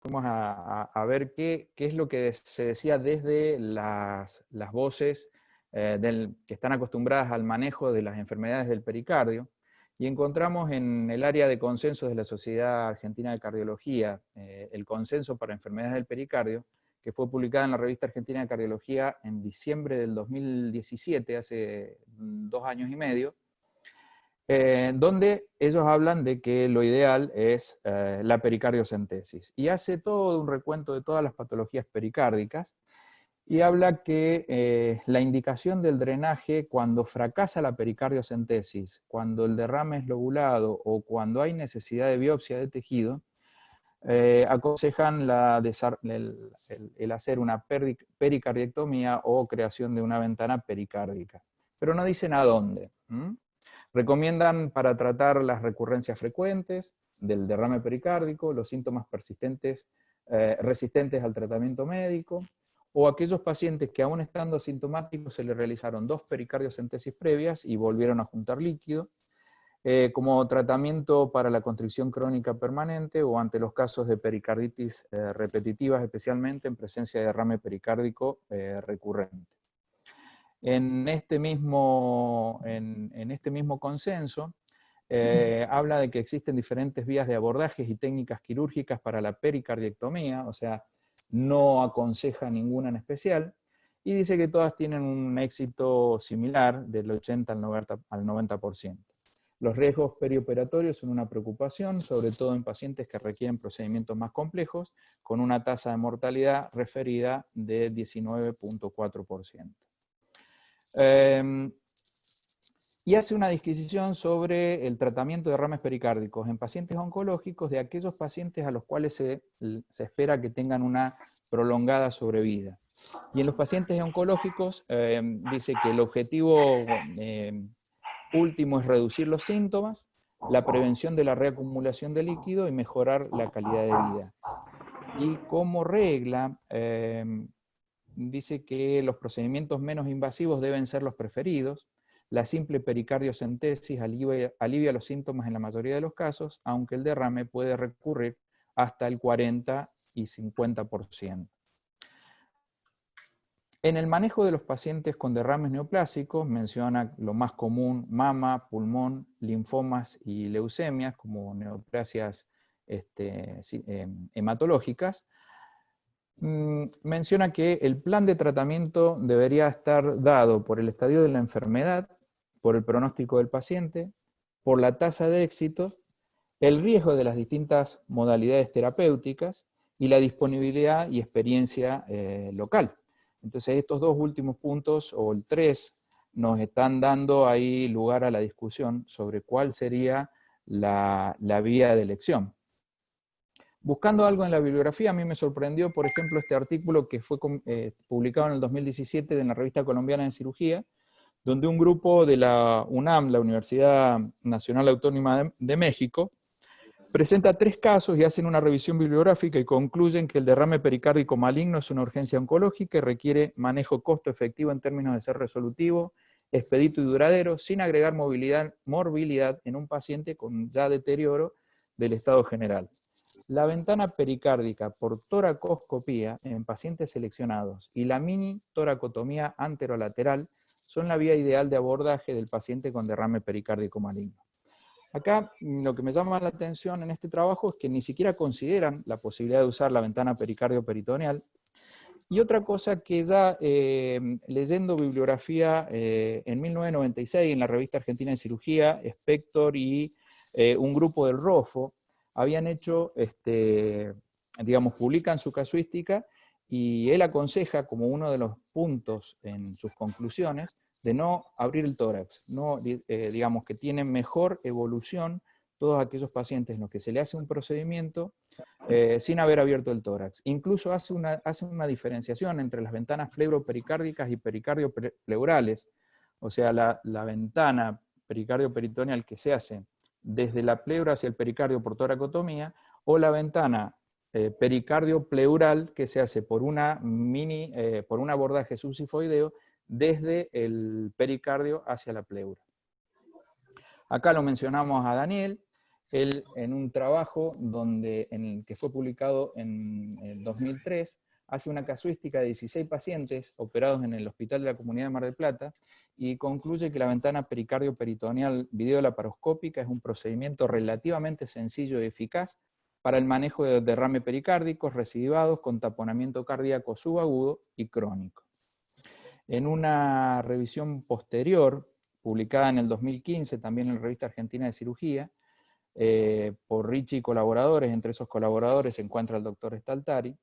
fuimos a ver qué es lo que se decía desde las voces que están acostumbradas al manejo de las enfermedades del pericardio, y encontramos en el área de consenso de la Sociedad Argentina de Cardiología, el consenso para enfermedades del pericardio, que fue publicada en la Revista Argentina de Cardiología en diciembre del 2017, hace 2 años y medio, donde ellos hablan de que lo ideal es la pericardiocentesis. Y hace todo un recuento de todas las patologías pericárdicas, y habla que la indicación del drenaje cuando fracasa la pericardiocentesis, cuando el derrame es lobulado o cuando hay necesidad de biopsia de tejido, aconsejan el hacer una pericardiectomía o creación de una ventana pericárdica. Pero no dicen a dónde. Recomiendan para tratar las recurrencias frecuentes del derrame pericárdico, los síntomas persistentes, resistentes al tratamiento médico, o aquellos pacientes que aún estando asintomáticos se les realizaron 2 pericardiocentesis previas y volvieron a juntar líquido, como tratamiento para la constricción crónica permanente o ante los casos de pericarditis repetitivas, especialmente en presencia de derrame pericárdico recurrente. En este mismo consenso, habla de que existen diferentes vías de abordajes y técnicas quirúrgicas para la pericardiectomía, o sea, no aconseja ninguna en especial, y dice que todas tienen un éxito similar del 80 al 90%. Los riesgos perioperatorios son una preocupación, sobre todo en pacientes que requieren procedimientos más complejos, con una tasa de mortalidad referida de 19.4%. Y hace una disquisición sobre el tratamiento de derrames pericárdicos en pacientes oncológicos, de aquellos pacientes a los cuales se espera que tengan una prolongada sobrevida. Y en los pacientes oncológicos dice que el objetivo último es reducir los síntomas, la prevención de la reacumulación de líquido y mejorar la calidad de vida. Y como regla, dice que los procedimientos menos invasivos deben ser los preferidos. La simple pericardiocentesis alivia los síntomas en la mayoría de los casos, aunque el derrame puede recurrir hasta el 40 y 50%. En el manejo de los pacientes con derrames neoplásicos, menciona lo más común: mama, pulmón, linfomas y leucemias, como neoplasias hematológicas. Menciona que el plan de tratamiento debería estar dado por el estadio de la enfermedad, por el pronóstico del paciente, por la tasa de éxito, el riesgo de las distintas modalidades terapéuticas y la disponibilidad y experiencia local. Entonces estos 2 últimos puntos, o el 3, nos están dando ahí lugar a la discusión sobre cuál sería la vía de elección. Buscando algo en la bibliografía, a mí me sorprendió, por ejemplo, este artículo que fue publicado en el 2017 en la Revista Colombiana de Cirugía, donde un grupo de la UNAM, la Universidad Nacional Autónoma de México, presenta 3 casos y hacen una revisión bibliográfica y concluyen que el derrame pericárdico maligno es una urgencia oncológica y requiere manejo costo-efectivo en términos de ser resolutivo, expedito y duradero, sin agregar morbilidad en un paciente con ya deterioro del estado general. La ventana pericárdica por toracoscopía en pacientes seleccionados y la mini toracotomía anterolateral son la vía ideal de abordaje del paciente con derrame pericárdico maligno. Acá lo que me llama la atención en este trabajo es que ni siquiera consideran la posibilidad de usar la ventana pericardio-peritoneal. Y otra cosa que ya leyendo bibliografía en 1996 en la Revista Argentina de Cirugía, Spector y un grupo del ROFO habían hecho, publican su casuística, y él aconseja como uno de los puntos en sus conclusiones de no abrir el tórax, digamos que tienen mejor evolución todos aquellos pacientes en los que se le hace un procedimiento sin haber abierto el tórax. Incluso hace una diferenciación entre las ventanas pleuropericárdicas y pericardio-pleurales, o sea, la ventana pericardio-peritoneal que se hace desde la pleura hacia el pericardio por toracotomía, o la ventana pericardio-pleural que se hace por un abordaje subsifoideo desde el pericardio hacia la pleura. Acá lo mencionamos a Daniel, Él, en un trabajo que fue publicado en el 2003, hace una casuística de 16 pacientes operados en el Hospital de la Comunidad de Mar del Plata y concluye que la ventana pericardio-peritoneal videolaparoscópica es un procedimiento relativamente sencillo y eficaz para el manejo de derrame pericárdicos recidivados con taponamiento cardíaco subagudo y crónico. En una revisión posterior, publicada en el 2015, también en la Revista Argentina de Cirugía, por Ricci y colaboradores, entre esos colaboradores se encuentra el doctor Staltari,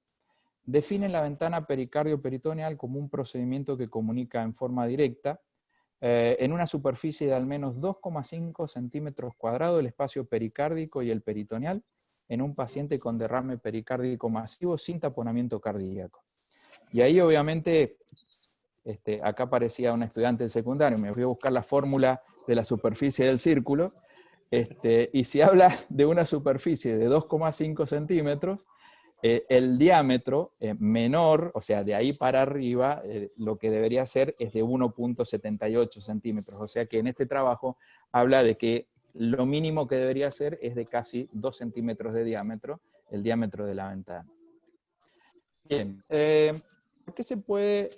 definen la ventana pericardio-peritoneal como un procedimiento que comunica en forma directa en una superficie de al menos 2,5 centímetros cuadrados el espacio pericárdico y el peritoneal en un paciente con derrame pericárdico masivo sin taponamiento cardíaco. Y ahí obviamente, acá aparecía un estudiante del secundario, me fui a buscar la fórmula de la superficie del círculo, y si habla de una superficie de 2,5 centímetros, el diámetro menor, o sea, de ahí para arriba, lo que debería ser es de 1,78 centímetros. O sea que en este trabajo habla de que lo mínimo que debería ser es de casi 2 centímetros de diámetro, el diámetro de la ventana. Bien, ¿por qué se puede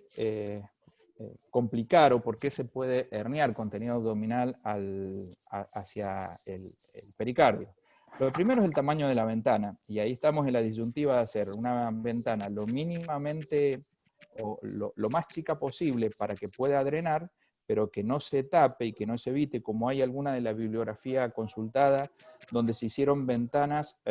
complicar o por qué se puede herniar contenido abdominal hacia el pericardio? Lo primero es el tamaño de la ventana, y ahí estamos en la disyuntiva de hacer una ventana lo mínimamente, o lo más chica posible para que pueda drenar, pero que no se tape y que no se evite, como hay alguna de la bibliografía consultada, donde se hicieron ventanas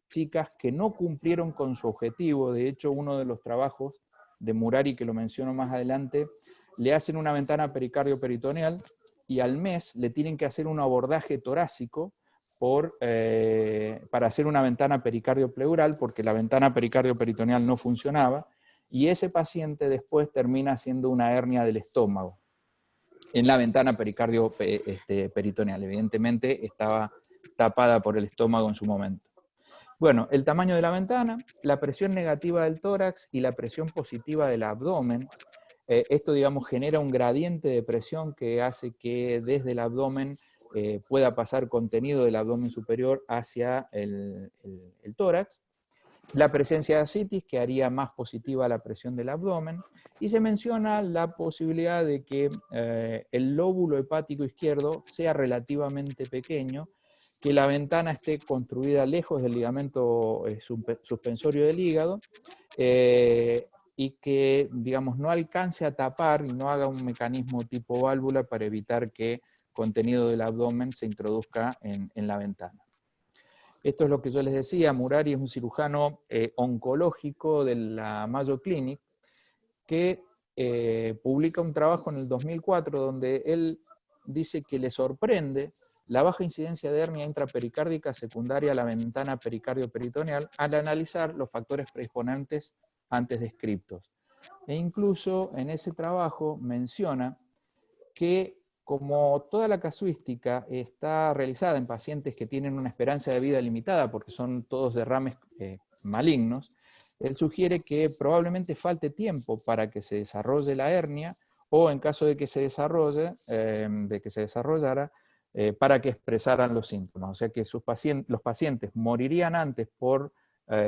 chicas que no cumplieron con su objetivo. De hecho, uno de los trabajos de Murari, que lo menciono más adelante, le hacen una ventana pericardio-peritoneal y al mes le tienen que hacer un abordaje torácico para hacer una ventana pericardio-pleural, porque la ventana pericardio-peritoneal no funcionaba, y ese paciente después termina haciendo una hernia del estómago en la ventana pericardio-peritoneal. Evidentemente estaba tapada por el estómago en su momento. Bueno, el tamaño de la ventana, la presión negativa del tórax y la presión positiva del abdomen. Esto, digamos, genera un gradiente de presión que hace que desde el abdomen pueda pasar contenido del abdomen superior hacia el tórax. La presencia de ascitis, que haría más positiva la presión del abdomen. Y se menciona la posibilidad de que el lóbulo hepático izquierdo sea relativamente pequeño, que la ventana esté construida lejos del ligamento suspensorio del hígado, y que, digamos, no alcance a tapar y no haga un mecanismo tipo válvula para evitar que contenido del abdomen se introduzca en la ventana. Esto es lo que yo les decía. Murari es un cirujano oncológico de la Mayo Clinic que publica un trabajo en el 2004 donde él dice que le sorprende la baja incidencia de hernia intrapericárdica secundaria a la ventana pericardio-peritoneal al analizar los factores predisponentes antes descriptos. E incluso en ese trabajo menciona que como toda la casuística está realizada en pacientes que tienen una esperanza de vida limitada porque son todos derrames malignos, él sugiere que probablemente falte tiempo para que se desarrolle la hernia o en caso de que se desarrolle, desarrollara, para que expresaran los síntomas. O sea que los pacientes morirían antes por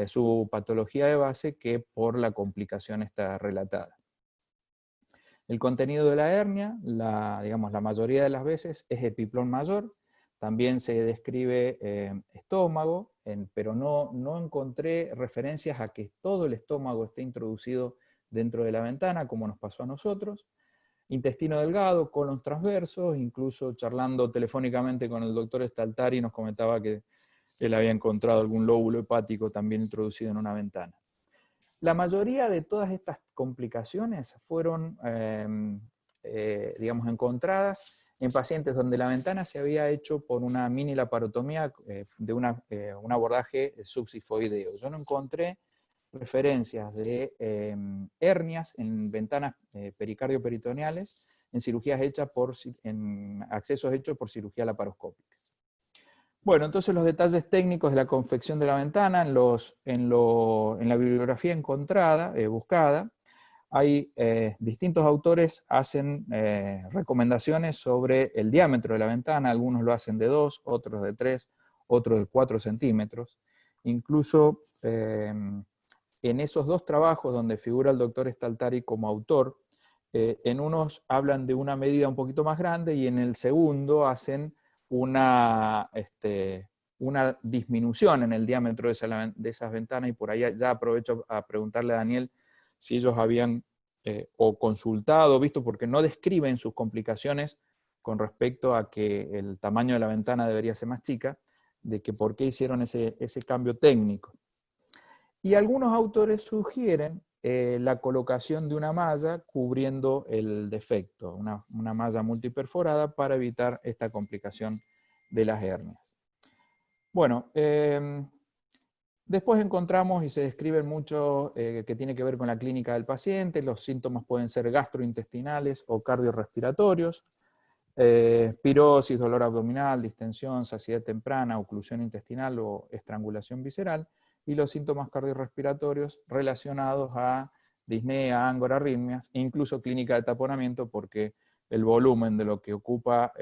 su patología de base que por la complicación esta relatada. El contenido de la hernia, digamos, la mayoría de las veces es epiplón mayor. También se describe estómago, pero no encontré referencias a que todo el estómago esté introducido dentro de la ventana, como nos pasó a nosotros. Intestino delgado, colon transversos, incluso charlando telefónicamente con el doctor Staltari nos comentaba que él había encontrado algún lóbulo hepático también introducido en una ventana. La mayoría de todas estas complicaciones fueron, digamos, encontradas en pacientes donde la ventana se había hecho por una mini laparotomía de un abordaje subsifoideo. Yo no encontré referencias de hernias en ventanas pericardio-peritoneales en cirugías hechas en accesos hechos por cirugía laparoscópica. Bueno, entonces los detalles técnicos de la confección de la ventana, en la bibliografía encontrada, buscada, hay distintos autores hacen recomendaciones sobre el diámetro de la ventana, algunos lo hacen de 2, otros de 3, otro de 4 centímetros. Incluso en esos 2 trabajos donde figura el doctor Staltari como autor, en unos hablan de una medida un poquito más grande y en el segundo hacen una disminución en el diámetro de esas ventanas, y por ahí ya aprovecho a preguntarle a Daniel si ellos habían o consultado, visto, porque no describen sus complicaciones con respecto a que el tamaño de la ventana debería ser más chica, de que por qué hicieron ese cambio técnico. Y algunos autores sugieren la colocación de una malla cubriendo el defecto, una malla multiperforada para evitar esta complicación de las hernias. Bueno, después encontramos y se describen mucho que tiene que ver con la clínica del paciente. Los síntomas pueden ser gastrointestinales o cardiorrespiratorios, pirosis, dolor abdominal, distensión, saciedad temprana, oclusión intestinal o estrangulación visceral, y los síntomas cardiorrespiratorios relacionados a disnea, ángora, arritmias, e incluso clínica de taponamiento, porque el volumen de lo que ocupa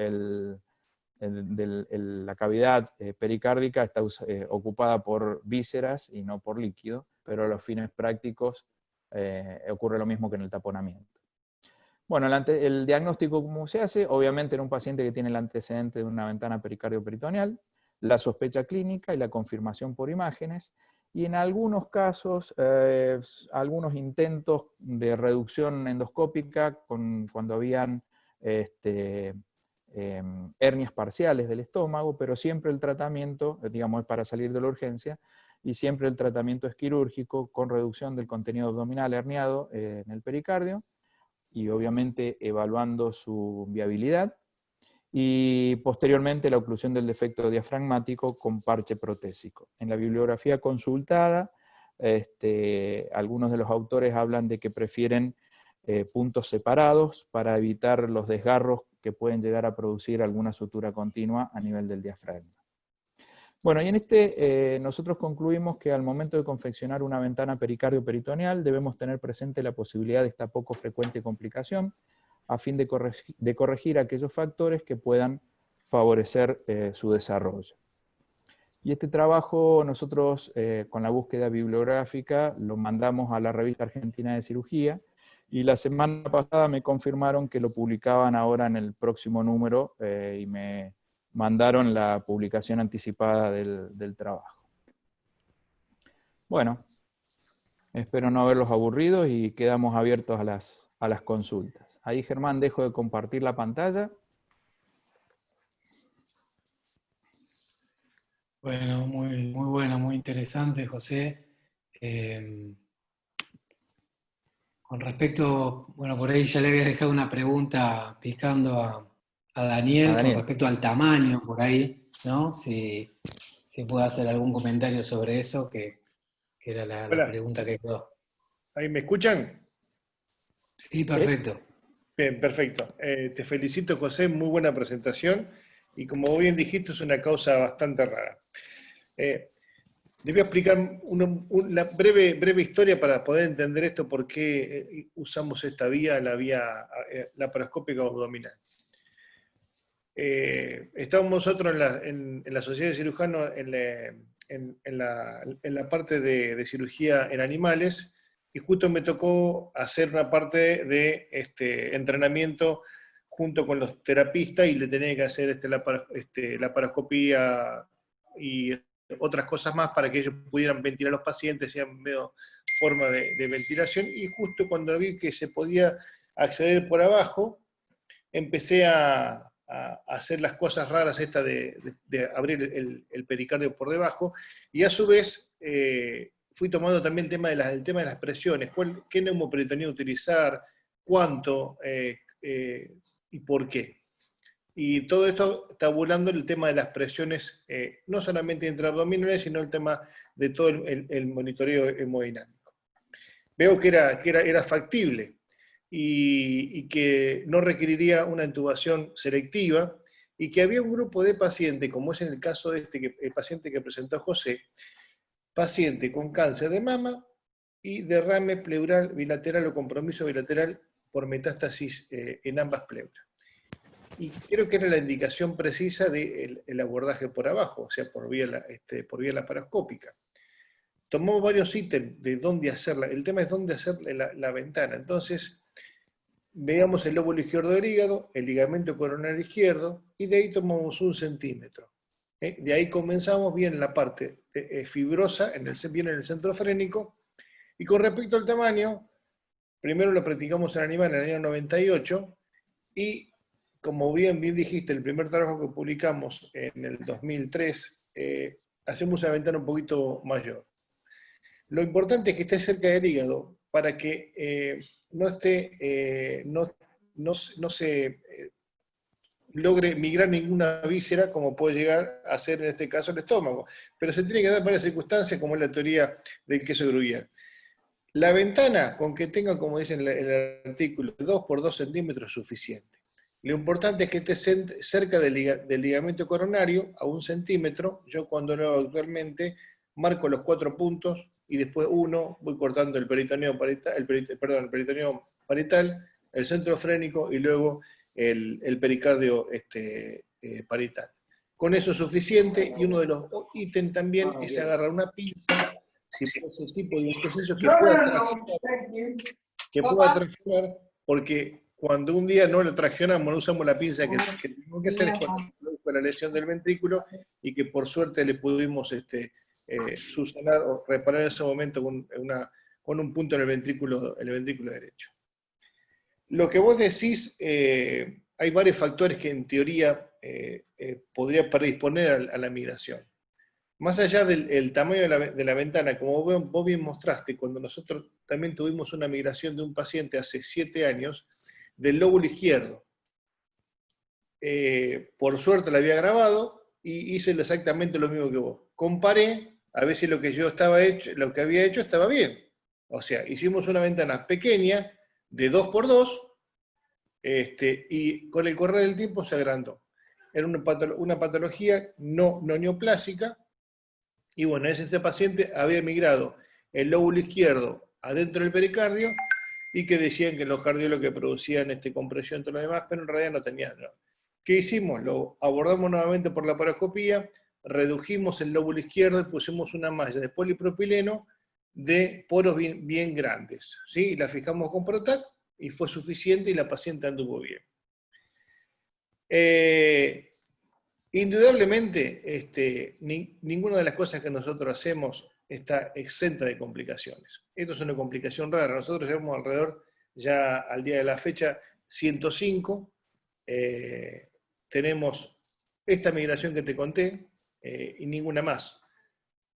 la cavidad pericárdica está ocupada por vísceras y no por líquido, pero a los fines prácticos ocurre lo mismo que en el taponamiento. Bueno, el diagnóstico, ¿cómo se hace? Obviamente en un paciente que tiene el antecedente de una ventana pericardio-peritoneal, la sospecha clínica y la confirmación por imágenes, y en algunos casos, algunos intentos de reducción endoscópica cuando habían hernias parciales del estómago, pero siempre el tratamiento, digamos, es para salir de la urgencia, y siempre el tratamiento es quirúrgico con reducción del contenido abdominal herniado en el pericardio, y obviamente evaluando su viabilidad, y posteriormente la oclusión del defecto diafragmático con parche protésico. En la bibliografía consultada, algunos de los autores hablan de que prefieren puntos separados para evitar los desgarros que pueden llegar a producir alguna sutura continua a nivel del diafragma. Bueno, y nosotros concluimos que al momento de confeccionar una ventana pericardio-peritoneal debemos tener presente la posibilidad de esta poco frecuente complicación a fin de corregir aquellos factores que puedan favorecer su desarrollo. Y este trabajo nosotros con la búsqueda bibliográfica lo mandamos a la Revista Argentina de Cirugía, y la semana pasada me confirmaron que lo publicaban ahora en el próximo número y me mandaron la publicación anticipada del trabajo. Bueno, espero no haberlos aburrido y quedamos abiertos a las consultas. Ahí, Germán, dejo de compartir la pantalla. Bueno, muy bueno, muy interesante, José. Con respecto, bueno, por ahí ya le había dejado una pregunta picando a Daniel con respecto al tamaño, por ahí, ¿no? Si puede hacer algún comentario sobre eso, que era la pregunta que quedó. ¿Ahí me escuchan? Sí, perfecto. Bien, perfecto. Te felicito, José, muy buena presentación, y como bien dijiste, es una causa bastante rara. Les voy a explicar una breve historia para poder entender esto, por qué usamos esta vía, la vía laparoscópica abdominal. Estábamos nosotros en la Sociedad de Cirujanos en la parte de cirugía en animales, y justo me tocó hacer una parte de entrenamiento junto con los terapistas, y le tenía que hacer laparoscopía y otras cosas más para que ellos pudieran ventilar a los pacientes, sean medio forma de ventilación, y justo cuando vi que se podía acceder por abajo, empecé a hacer las cosas raras estas de abrir el pericardio por debajo, y a su vez fui tomando también el tema de las presiones, qué neumoperitoneo utilizar, cuánto y por qué. Y todo esto tabulando el tema de las presiones, no solamente intraabdominales, sino el tema de todo el monitoreo hemodinámico. Veo que era factible, y que no requeriría una intubación selectiva, y que había un grupo de pacientes, como es en el caso de el paciente que presentó José, paciente con cáncer de mama y derrame pleural bilateral o compromiso bilateral por metástasis en ambas pleuras. y creo que era la indicación precisa del abordaje por abajo, o sea, por vía laparoscópica. Tomamos varios ítems de dónde hacerla, el tema es dónde hacer la ventana. Entonces, veamos el lóbulo izquierdo del hígado, el ligamento coronario izquierdo, y de ahí tomamos 1 centímetro. De ahí comenzamos bien la parte fibrosa, bien en el centro frénico, y con respecto al tamaño, primero lo practicamos en animal en el año 98, y como bien dijiste, el primer trabajo que publicamos en el 2003, hacemos una ventana un poquito mayor. Lo importante es que esté cerca del hígado para que no se logre migrar ninguna víscera, como puede llegar a ser en este caso el estómago. Pero se tiene que dar varias circunstancias, como es la teoría del queso gruyère. La ventana, con que tenga, como dice en el artículo, 2 por 2 centímetros es suficiente. Lo importante es que esté cerca del ligamento coronario, a 1 centímetro. Yo cuando lo hago actualmente, marco los 4 puntos, y después voy cortando el peritoneo parietal, el centro frénico y luego el pericardio parietal. Con eso es suficiente, y uno de los ítems también es agarrar una pinza, si es ese tipo de proceso que pueda traccionar, porque cuando un día no lo traccionamos, no usamos la pinza que tenemos que hacer, es cuando se produjo la lesión del ventrículo, y que por suerte le pudimos subsanar o reparar en ese momento con un punto en el ventrículo derecho. Lo que vos decís, hay varios factores que en teoría podría predisponer a la migración. Más allá del tamaño de la ventana, como vos bien mostraste, cuando nosotros también tuvimos una migración de un paciente hace 7 años, del lóbulo izquierdo. Por suerte la había grabado y hice exactamente lo mismo que vos. Comparé a ver si lo que había hecho estaba bien. O sea, hicimos una ventana pequeña de 2 por 2, y con el correr del tiempo se agrandó. Era una patología no neoplásica, y bueno, este paciente había migrado el lóbulo izquierdo adentro del pericardio, y que decían que los cardiólogos que producían compresión y todo lo demás, pero en realidad no tenían nada. ¿Qué hicimos? Lo abordamos nuevamente por la laparoscopía, redujimos el lóbulo izquierdo y pusimos una malla de polipropileno de poros bien grandes, ¿sí? La fijamos con Protac y fue suficiente, y la paciente anduvo bien. Indudablemente, ninguna de las cosas que nosotros hacemos está exenta de complicaciones. Esto es una complicación rara. Nosotros llevamos alrededor, ya al día de la fecha, 105. Tenemos esta migración que te conté, y ninguna más.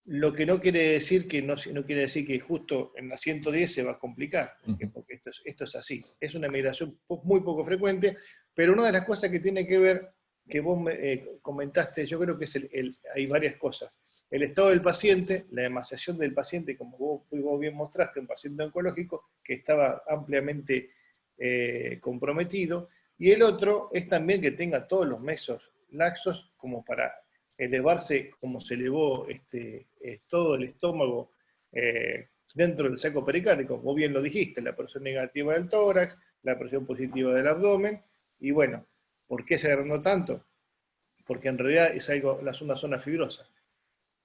Lo que no quiere decir que justo en la 110 se va a complicar, porque esto es así. Es una migración muy poco frecuente, pero una de las cosas que tiene que ver, que vos comentaste, yo creo que hay varias cosas. El estado del paciente, la emaciación del paciente, como vos bien mostraste, un paciente oncológico que estaba ampliamente comprometido, y el otro es también que tenga todos los mesos laxos como para elevarse, como se elevó todo el estómago dentro del saco pericárdico. Vos bien lo dijiste, la presión negativa del tórax, la presión positiva del abdomen, y bueno, ¿por qué se agrandó tanto? Porque en realidad es una zona fibrosa.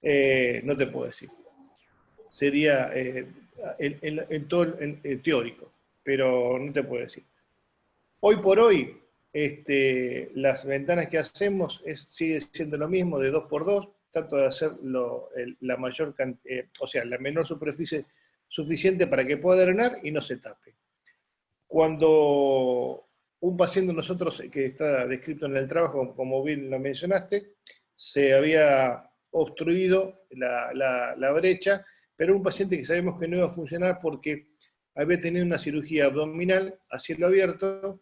No te puedo decir. Sería todo el teórico, pero no te puedo decir. Hoy por hoy, las ventanas que hacemos sigue siendo lo mismo, de 2 por 2, trato de hacer la menor superficie suficiente para que pueda drenar y no se tape. Cuando un paciente de nosotros, que está descrito en el trabajo, como bien lo mencionaste, se había obstruido la brecha, pero un paciente que sabemos que no iba a funcionar porque había tenido una cirugía abdominal a cielo abierto,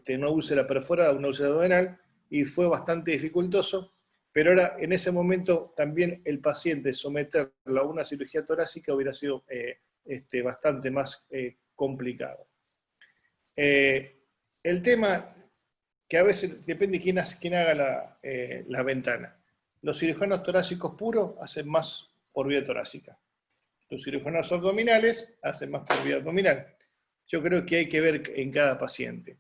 una úlcera perforada, una úlcera abdominal, y fue bastante dificultoso, pero ahora en ese momento también el paciente someterlo a una cirugía torácica hubiera sido bastante más complicado. El tema que a veces depende de quién haga la ventana. Los cirujanos torácicos puros hacen más por vía torácica. Los cirujanos abdominales hacen más por vía abdominal. Yo creo que hay que ver en cada paciente.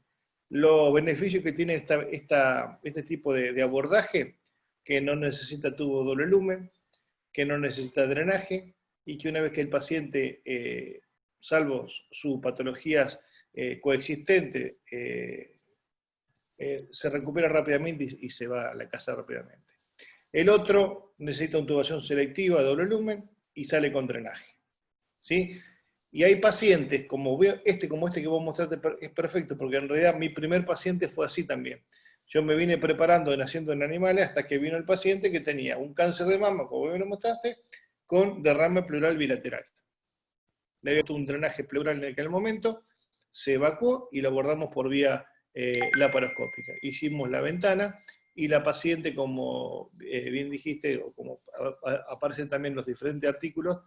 Los beneficios que tiene este tipo de abordaje, que no necesita tubo doble lumen, que no necesita drenaje, y que una vez que el paciente, salvo sus patologías coexistentes, se recupera rápidamente y se va a la casa rápidamente. El otro necesita intubación selectiva de doble lumen y sale con drenaje, ¿sí? Y hay pacientes, como este que voy a mostrarte es perfecto, porque en realidad mi primer paciente fue así también. Yo me vine preparando, naciendo en animales, hasta que vino el paciente que tenía un cáncer de mama, como me lo mostraste, con derrame pleural bilateral. Le había hecho un drenaje pleural en aquel momento, se evacuó y lo abordamos por vía laparoscópica. Hicimos la ventana y la paciente, como bien dijiste, o como aparecen también los diferentes artículos,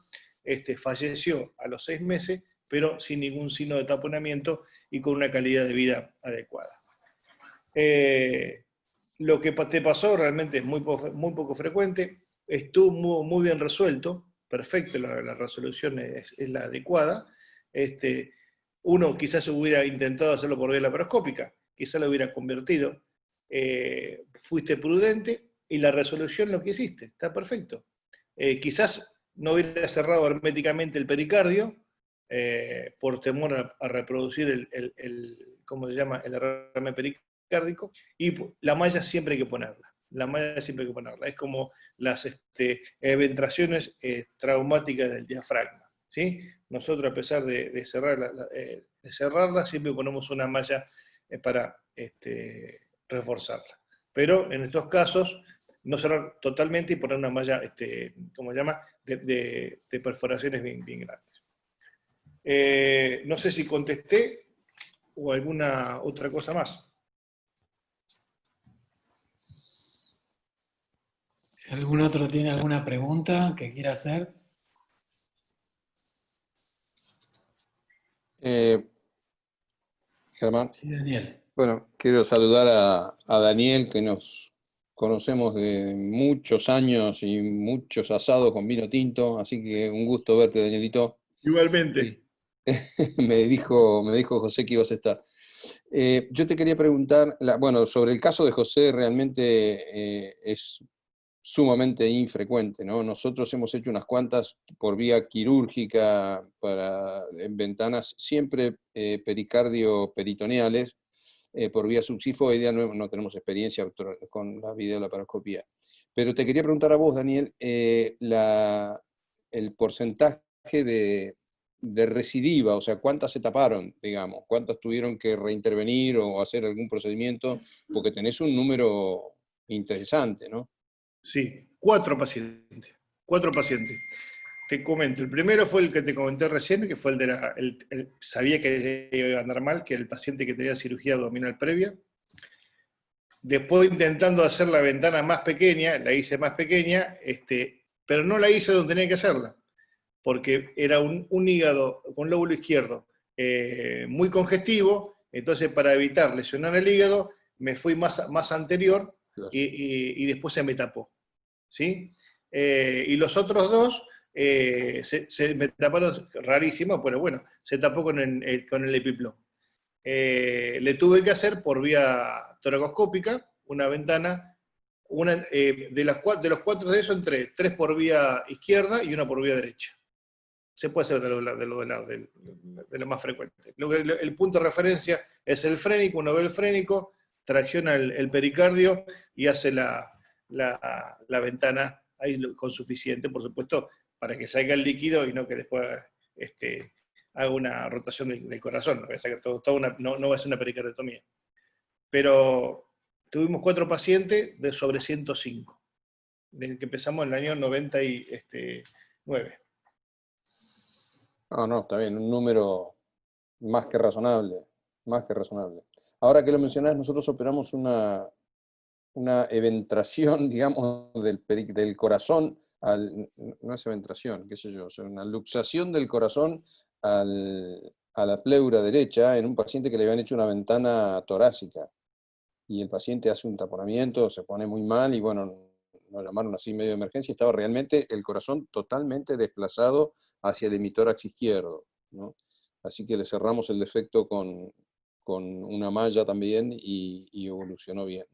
falleció a los 6 meses, pero sin ningún signo de taponamiento y con una calidad de vida adecuada. Lo que te pasó realmente es muy poco frecuente, estuvo muy bien resuelto, perfecto, la resolución es la adecuada. Uno quizás hubiera intentado hacerlo por vía laparoscópica, quizás lo hubiera convertido. Fuiste prudente y la resolución lo que hiciste, está perfecto. Quizás no hubiera cerrado herméticamente el pericardio por temor a reproducir ¿cómo se llama? El derrame pericárdico, y la malla siempre hay que ponerla. La malla siempre hay que ponerla. Es como las ventraciones traumáticas del diafragma, ¿sí? Nosotros, a pesar de cerrarla, siempre ponemos una malla para reforzarla. Pero en estos casos, no cerrar totalmente y poner una malla, ¿cómo se llama?, de perforaciones bien grandes. No sé si contesté o alguna otra cosa más. Si algún otro tiene alguna pregunta que quiera hacer. Germán. Sí, Daniel. Bueno, quiero saludar a Daniel, que nos conocemos de muchos años y muchos asados con vino tinto, así que un gusto verte, Danielito. Igualmente. Me dijo José que ibas a estar. Yo te quería preguntar, bueno, sobre el caso de José, realmente es sumamente infrecuente, ¿no? Nosotros hemos hecho unas cuantas por vía quirúrgica en ventanas, siempre pericardio peritoneales, por vía subsifoidea. No tenemos experiencia con la videolaparoscopía. Pero te quería preguntar a vos, Daniel, el porcentaje de recidiva, o sea, ¿cuántas se taparon, digamos? ¿Cuántas tuvieron que reintervenir o hacer algún procedimiento? Porque tenés un número interesante, ¿no? Sí, 4 pacientes. 4 pacientes. Te comento, el primero fue el que te comenté recién, que fue el de sabía que iba a andar mal, que era el paciente que tenía cirugía abdominal previa. Después, intentando hacer la ventana más pequeña, la hice más pequeña, pero no la hice donde tenía que hacerla, porque era un hígado con lóbulo izquierdo muy congestivo. Entonces, para evitar lesionar el hígado, me fui más anterior y después se me tapó, ¿sí? Y los otros dos se me taparon rarísimo, pero bueno, se tapó con el epiplom. Le tuve que hacer por vía toracoscópica una ventana, de los 4 de esos, entre 3 por vía izquierda y 1 por vía derecha. Se puede hacer de lo más frecuente. El punto de referencia es el frénico. Uno ve el frénico, tracciona el pericardio y hace la ventana ahí con suficiente, por supuesto, para que salga el líquido y no que después haga una rotación del corazón. No va a ser una pericardiotomía. Pero tuvimos 4 pacientes de sobre 105, desde que empezamos en el año 99. No, está bien, un número más que razonable, más que razonable. Ahora que lo mencionás, nosotros operamos una eventración, digamos, del corazón, no es eventración, qué sé yo, o sea, una luxación del corazón a la pleura derecha en un paciente que le habían hecho una ventana torácica. Y el paciente hace un taponamiento, se pone muy mal y bueno, nos llamaron así medio de emergencia, estaba realmente el corazón totalmente desplazado hacia el hemitórax izquierdo, ¿no? Así que le cerramos el defecto con con una malla también y evolucionó bien.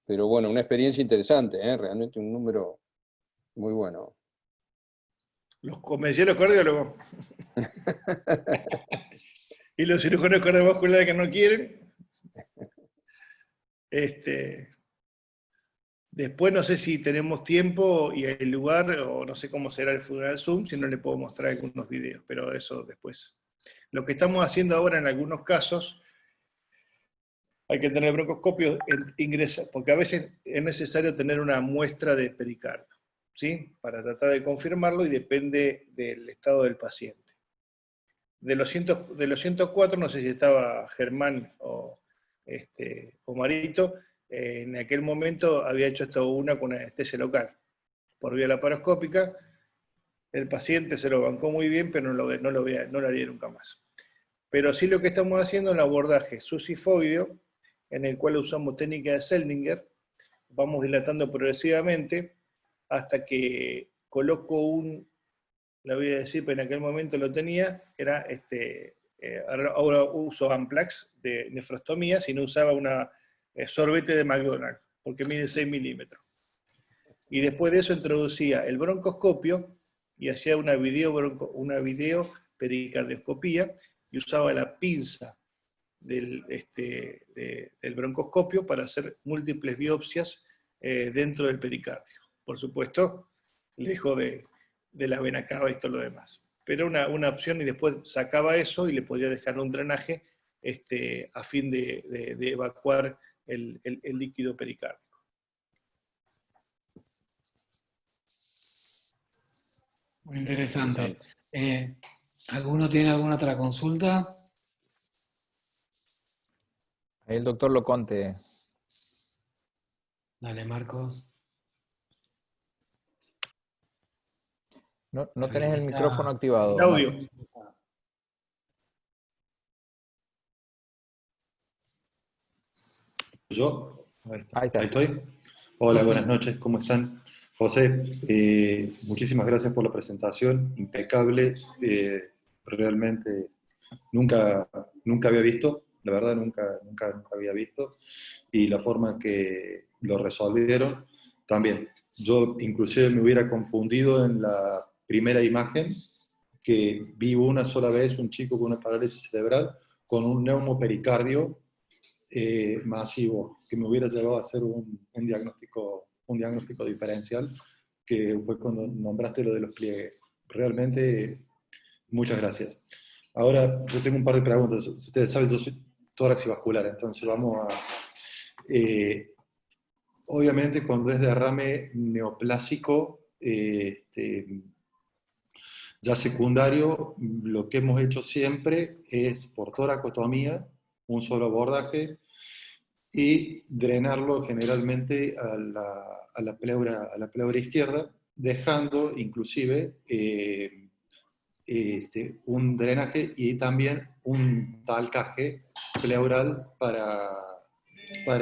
Pero bueno, una experiencia interesante, realmente un número muy bueno. Los convencí a los cardiólogos. Y los cirujanos cardiovasculares que no quieren. Después no sé si tenemos tiempo y el lugar, o no sé cómo será el funeral Zoom, si no le puedo mostrar algunos videos, pero eso después. Lo que estamos haciendo ahora en algunos casos, hay que tener broncoscopio, ingresa, porque a veces es necesario tener una muestra de pericardio, ¿sí? Para tratar de confirmarlo y depende del estado del paciente. De los 104, no sé si estaba Germán o Marito, en aquel momento había hecho esto una con anestesia local, por vía laparoscópica. El paciente se lo bancó muy bien, pero no lo haría nunca más. Pero sí lo que estamos haciendo es el abordaje susifoideo, en el cual usamos técnica de Seldinger, vamos dilatando progresivamente hasta que coloco la voy a decir, pero en aquel momento lo tenía, era ahora uso Amplax de nefrostomía, si no usaba una sorbete de McDonald's, porque mide 6 milímetros. Y después de eso introducía el broncoscopio y hacía una video pericardioscopía y usaba la pinza del broncoscopio para hacer múltiples biopsias dentro del pericardio. Por supuesto, lejos de la vena cava y todo lo demás. Pero una opción, y después sacaba eso y le podía dejar un drenaje a fin de evacuar el líquido pericárdico. Muy interesante. ¿Alguno tiene alguna otra consulta? Ahí el doctor Loconte. Dale, Marcos. No tenés el micrófono activado. El audio. ¿Yo? Ahí está. Ahí estoy. Hola, buenas noches, ¿cómo están? José, muchísimas gracias por la presentación, impecable. Realmente nunca había visto, la verdad nunca había visto, y la forma en que lo resolvieron también. Yo inclusive me hubiera confundido en la primera imagen, que vi una sola vez un chico con una parálisis cerebral con un neumopericardio masivo, que me hubiera llevado a hacer un diagnóstico diferencial, que fue cuando nombraste lo de los pliegues. Realmente, muchas gracias. Ahora, yo tengo un par de preguntas. Ustedes saben, yo soy tórax y vascular, entonces vamos a... obviamente, cuando es derrame neoplásico, ya secundario, lo que hemos hecho siempre es por toracotomía, un solo abordaje, y drenarlo generalmente a la pleura izquierda, dejando inclusive un drenaje y también un talcaje pleural para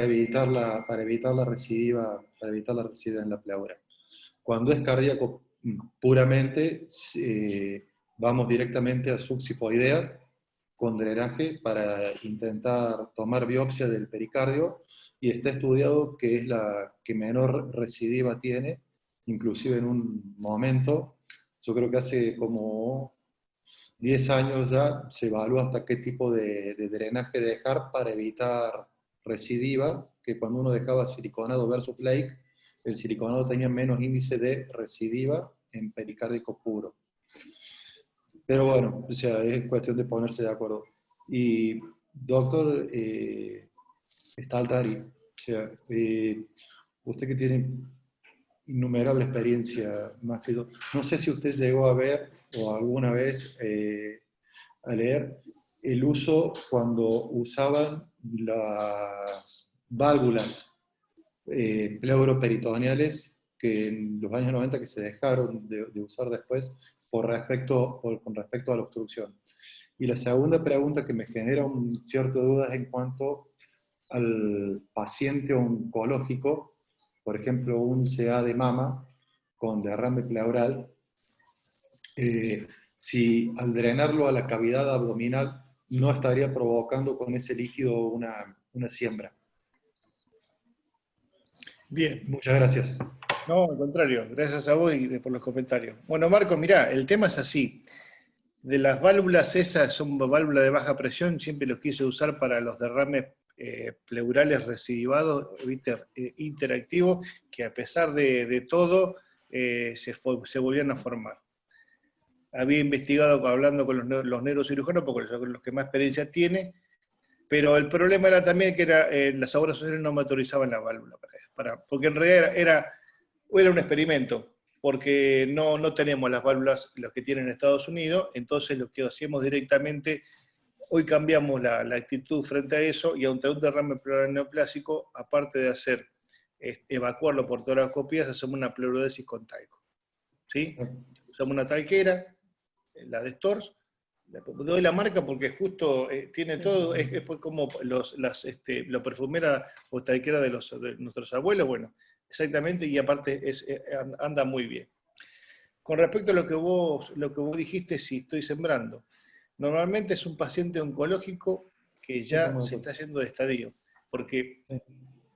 evitar la recidiva en la pleura. Cuando es cardíaco puramente, vamos directamente a subsifoidea con drenaje para intentar tomar biopsia del pericardio, y está estudiado que es la que menor recidiva tiene, inclusive en un momento, yo creo que hace como 10 años ya se evalúa hasta qué tipo de drenaje dejar para evitar recidiva, que cuando uno dejaba siliconado versus flake, el siliconado tenía menos índice de recidiva en pericárdico puro. Pero bueno, o sea, es cuestión de ponerse de acuerdo. Y doctor Staltari, o sea, usted que tiene innumerable experiencia más que yo, no sé si usted llegó a ver o alguna vez a leer el uso cuando usaban las válvulas pleuroperitoneales, que en los años 90 que se dejaron de usar después con respecto a la obstrucción. Y la segunda pregunta que me genera un cierto duda es en cuanto al paciente oncológico, por ejemplo, un CA de mama con derrame pleural, si al drenarlo a la cavidad abdominal no estaría provocando con ese líquido una siembra. Bien. Muchas gracias. No, al contrario, gracias a vos y por los comentarios. Bueno, Marcos, mirá, el tema es así. De las válvulas esas, son válvulas de baja presión, siempre los quise usar para los derrames pleurales recidivados, ¿viste? Interactivos, que a pesar de todo se volvían a formar. Había investigado hablando con los neurocirujanos, porque son los que más experiencia tiene, pero el problema era también que las obras sociales no me autorizaban la válvula, porque en realidad era un experimento, porque no tenemos las válvulas los que tienen en Estados Unidos, entonces lo que hacíamos directamente, hoy cambiamos la actitud frente a eso, y ante un derrame pleural neoplásico, aparte de hacer evacuarlo por toracoscopías, hacemos una pleurodesis con talco. ¿Sí? Usamos una talquera, la de Storz, doy la marca porque justo tiene todo, es como lo perfumera o talquera de nuestros abuelos, bueno, exactamente, y aparte anda muy bien. Con respecto a lo que vos dijiste, si estoy sembrando, normalmente es un paciente oncológico que ya se está yendo de estadio, porque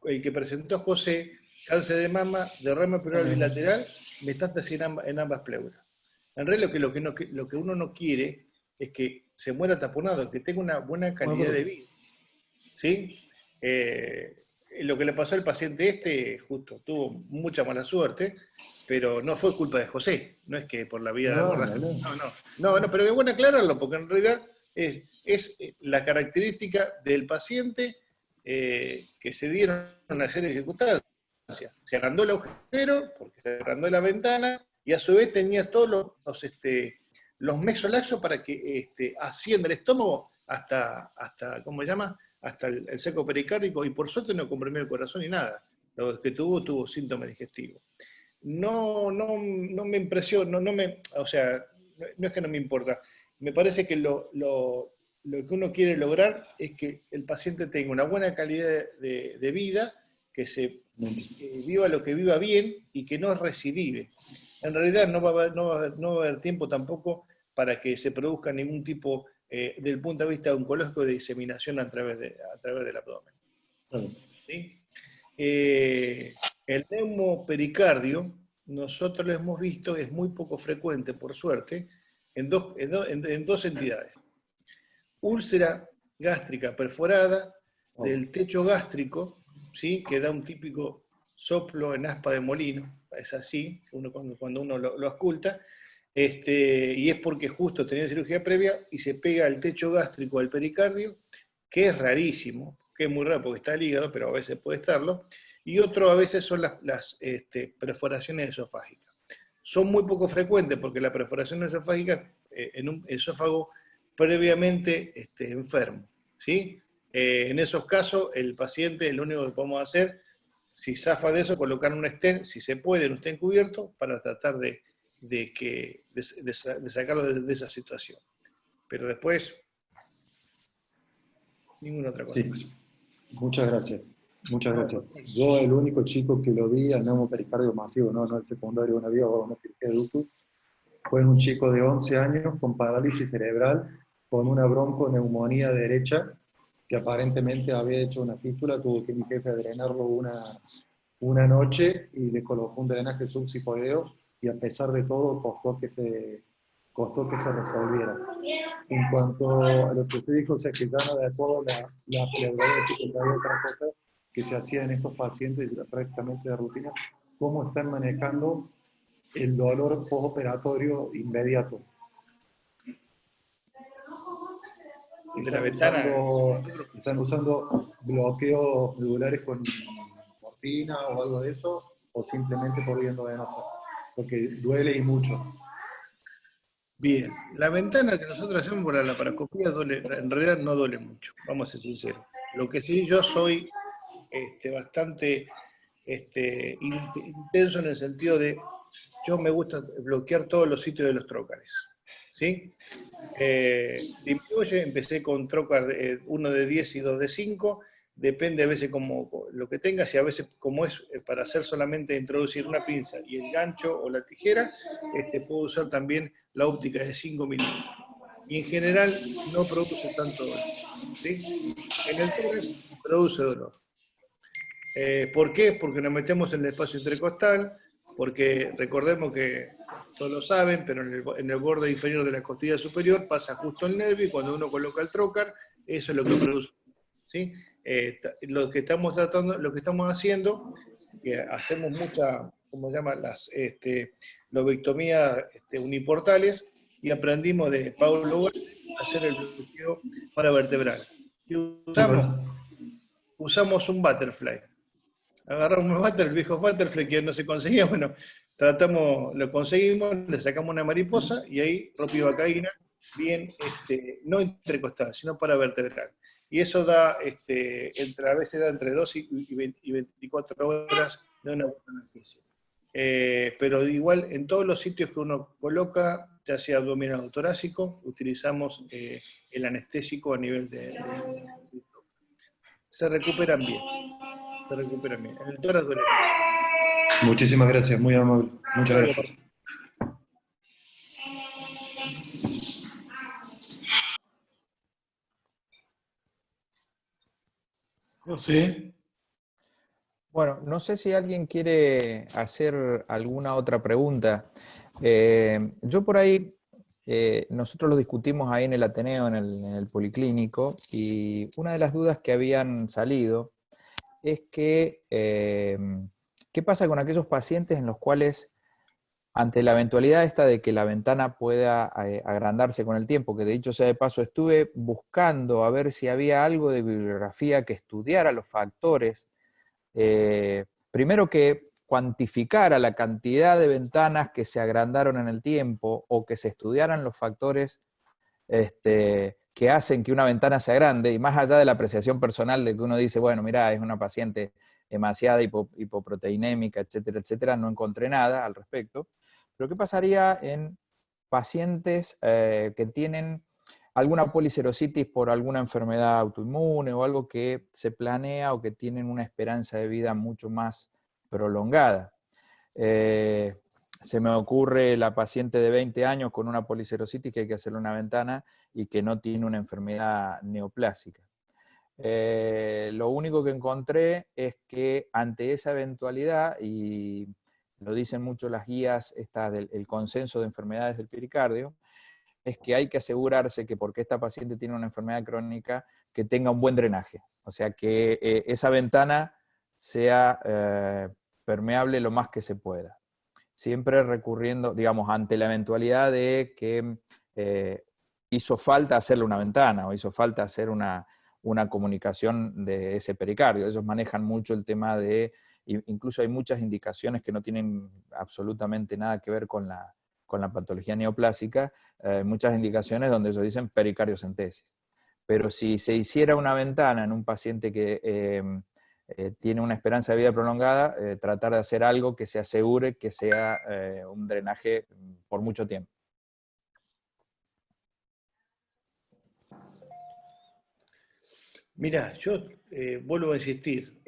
el que presentó José, cáncer de mama, derrame pleural bilateral, metástasis en ambas pleuras. En realidad lo que uno no quiere es que se muera taponado, que tenga una buena calidad de vida. ¿Sí? Lo que le pasó al paciente justo tuvo mucha mala suerte, pero no fue culpa de José, no es que por la vida de abordaje. No, pero es bueno aclararlo, porque en realidad es la característica del paciente que se dieron una serie de circunstancias. Se agrandó el agujero, porque se agrandó la ventana, y a su vez tenía todos los mesolaxos para que ascienda el estómago hasta ¿cómo se llama? Hasta el seco pericárdico, y por suerte no comprimió el corazón ni nada. Lo que tuvo síntomas digestivos. No me impresiona, o sea, no es que no me importa. Me parece que lo que uno quiere lograr es que el paciente tenga una buena calidad de vida, que viva lo que viva bien y que no recidive. En realidad no va a haber tiempo tampoco para que se produzca ningún tipo, del punto de vista oncológico, de diseminación a través del abdomen. ¿Sí? El neumopericardio, nosotros lo hemos visto, es muy poco frecuente, por suerte, en dos entidades. Úlcera gástrica perforada del techo gástrico, ¿sí? Que da un típico soplo en aspa de molino, es así, cuando uno lo ausculta, y es porque justo tenía cirugía previa y se pega el techo gástrico al pericardio, que es rarísimo, que es muy raro porque está el hígado, pero a veces puede estarlo, y otro a veces son las perforaciones esofágicas. Son muy poco frecuentes porque la perforación esofágica en un esófago previamente enfermo, ¿sí? En esos casos, el paciente, lo único que podemos hacer, si zafa de eso, colocar un stent, si se puede, un stent cubierto, para tratar de sacarlo de esa situación. Pero después, ninguna otra cosa. Sí. Muchas gracias. Muchas gracias. Yo, el único chico que lo vi al neumopericardio masivo, no el secundario, una cirugía de ductus, fue un chico de 11 años con parálisis cerebral, con una bronconeumonía derecha, que aparentemente había hecho una fístula, tuvo que mi jefe drenarlo una noche y le colocó un drenaje subsicoideo, y a pesar de todo costó que se resolviera. En cuanto a lo que usted dijo, o sea, que ya no de acuerdo la pleurodesis, que había otra cosa que se hacía en estos pacientes prácticamente de rutina, ¿cómo están manejando el dolor postoperatorio inmediato? De la ventana. ¿Están usando bloqueos medulares con morfina o algo de eso? ¿O simplemente por vía endovenosa? Porque duele y mucho. Bien, la ventana que nosotros hacemos por la laparoscopía en realidad no duele mucho, vamos a ser sinceros. Lo que sí, yo soy bastante intenso en el sentido de, yo me gusta bloquear todos los sitios de los trócares, ¿sí? Empecé con trócar, uno de 10 y 2 de 5, depende a veces como lo que tengas, y a veces como es para hacer solamente introducir una pinza y el gancho o la tijera, puedo usar también la óptica de 5 milímetros. y en general no produce tanto dolor. ¿Sí? En el tórax produce dolor. ¿Por qué? Porque nos metemos en el espacio intercostal, porque recordemos que todos lo saben, pero en el borde inferior de la costilla superior pasa justo el nervio y cuando uno coloca el trocar, eso es lo que produce. ¿Sí? Lo que estamos tratando, lo que estamos haciendo, que hacemos mucha, ¿cómo se llama? Las lobectomías uniportales, y aprendimos de Paulo Wagner a hacer el bloqueo paravertebral. Y usamos un butterfly. Agarramos un butterfly, el viejo butterfly que no se conseguía, bueno, lo conseguimos, le sacamos una mariposa y ahí ropivacaína, bien, no intercostal, sino paravertebral. Y eso da, a veces da entre 2 y 24 horas de una buena analgesia. Pero igual en todos los sitios que uno coloca, ya sea abdominal o torácico, utilizamos el anestésico a nivel de se recuperan bien. Se recuperan bien. En el tórax duele más. Muchísimas gracias, muy amable. Muchas gracias. José. Bueno, no sé si alguien quiere hacer alguna otra pregunta. Yo por ahí, nosotros lo discutimos ahí en el Ateneo, en el Policlínico, y una de las dudas que habían salido es que, ¿qué pasa con aquellos pacientes en los cuales, ante la eventualidad esta de que la ventana pueda agrandarse con el tiempo, que de hecho sea de paso estuve buscando a ver si había algo de bibliografía que estudiara los factores, primero que cuantificara la cantidad de ventanas que se agrandaron en el tiempo o que se estudiaran los factores que hacen que una ventana se agrande, y más allá de la apreciación personal de que uno dice, bueno, mira, es una paciente demasiada hipoproteinémica, etcétera, etcétera, no encontré nada al respecto. Pero ¿qué pasaría en pacientes que tienen alguna policerositis por alguna enfermedad autoinmune o algo que se planea o que tienen una esperanza de vida mucho más prolongada? Se me ocurre la paciente de 20 años con una policerositis que hay que hacerle una ventana y que no tiene una enfermedad neoplásica. Lo único que encontré es que ante esa eventualidad, y lo dicen mucho las guías del consenso de enfermedades del pericardio, es que hay que asegurarse que porque esta paciente tiene una enfermedad crónica, que tenga un buen drenaje. O sea, que esa ventana sea permeable lo más que se pueda. Siempre recurriendo, digamos, ante la eventualidad de que hizo falta hacerle una ventana o hizo falta hacer una comunicación de ese pericardio. Ellos manejan mucho el tema de, incluso hay muchas indicaciones que no tienen absolutamente nada que ver con la patología neoplásica, muchas indicaciones donde ellos dicen pericardiocentesis. Pero si se hiciera una ventana en un paciente que tiene una esperanza de vida prolongada, tratar de hacer algo que se asegure que sea un drenaje por mucho tiempo. Mira, yo vuelvo a insistir,